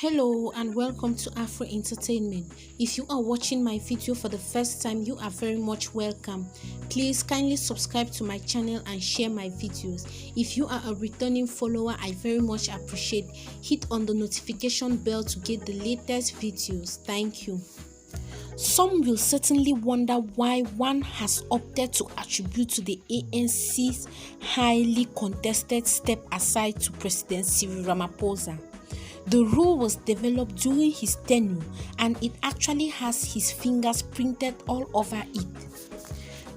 Hello and welcome to Afro Entertainment. If you are watching my video for the first time, you are very much welcome. Please kindly subscribe to my channel and share my videos. If you are a returning follower, I very much appreciate. Hit on the notification bell to get the latest videos. Thank you. Some will certainly wonder why one has opted to attribute to the ANC's highly contested step aside to President Cyril Ramaphosa. The rule was developed during his tenure and it actually has his fingers printed all over it.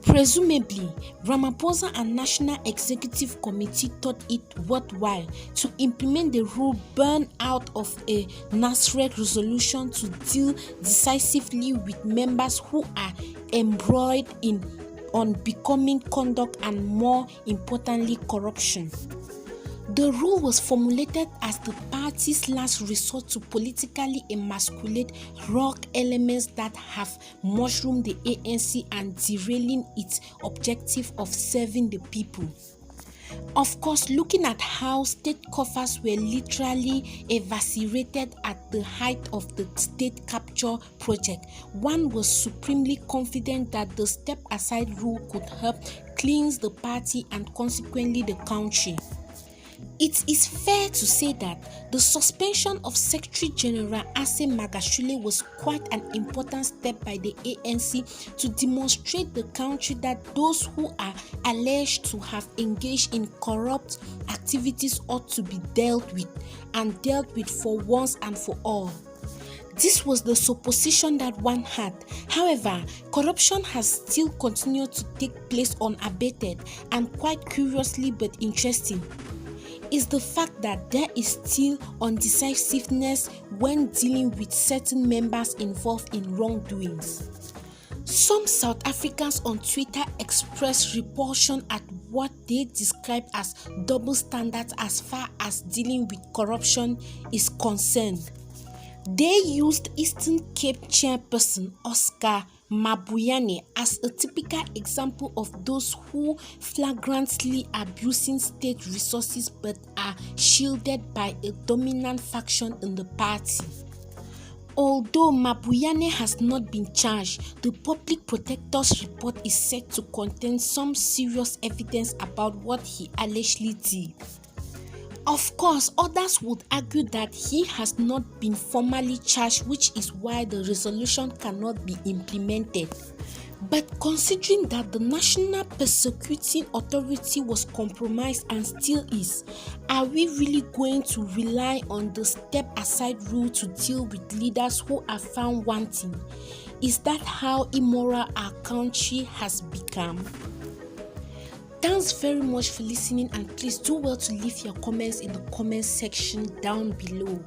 Presumably, Ramaphosa and National Executive Committee thought it worthwhile to implement the rule born out of a NASREC resolution to deal decisively with members who are embroiled in unbecoming conduct and, more importantly, corruption. The rule was formulated as the party's last resort to politically emasculate rogue elements that have mushroomed the ANC and derailing its objective of serving the people. Of course, looking at how state coffers were literally eviscerated at the height of the state capture project, one was supremely confident that the step-aside rule could help cleanse the party and consequently the country. It is fair to say that the suspension of Secretary General Ase Magashule was quite an important step by the ANC to demonstrate the country that those who are alleged to have engaged in corrupt activities ought to be dealt with, and dealt with for once and for all. This was the supposition that one had. However, corruption has still continued to take place unabated, and quite curiously but interesting is the fact that there is still undecisiveness when dealing with certain members involved in wrongdoings. Some South Africans on Twitter expressed repulsion at what they describe as double standards as far as dealing with corruption is concerned. They used Eastern Cape chairperson Oscar Mabuyane as a typical example of those who flagrantly abusing state resources but are shielded by a dominant faction in the party. Although Mabuyane has not been charged, the Public Protector's report is said to contain some serious evidence about what he allegedly did. Of course, others would argue that he has not been formally charged, which is why the resolution cannot be implemented. But considering that the National Prosecuting Authority was compromised and still is, are we really going to rely on the step-aside rule to deal with leaders who are found wanting? Is that how immoral our country has become? Thanks very much for listening, and please do well to leave your comments in the comment section down below.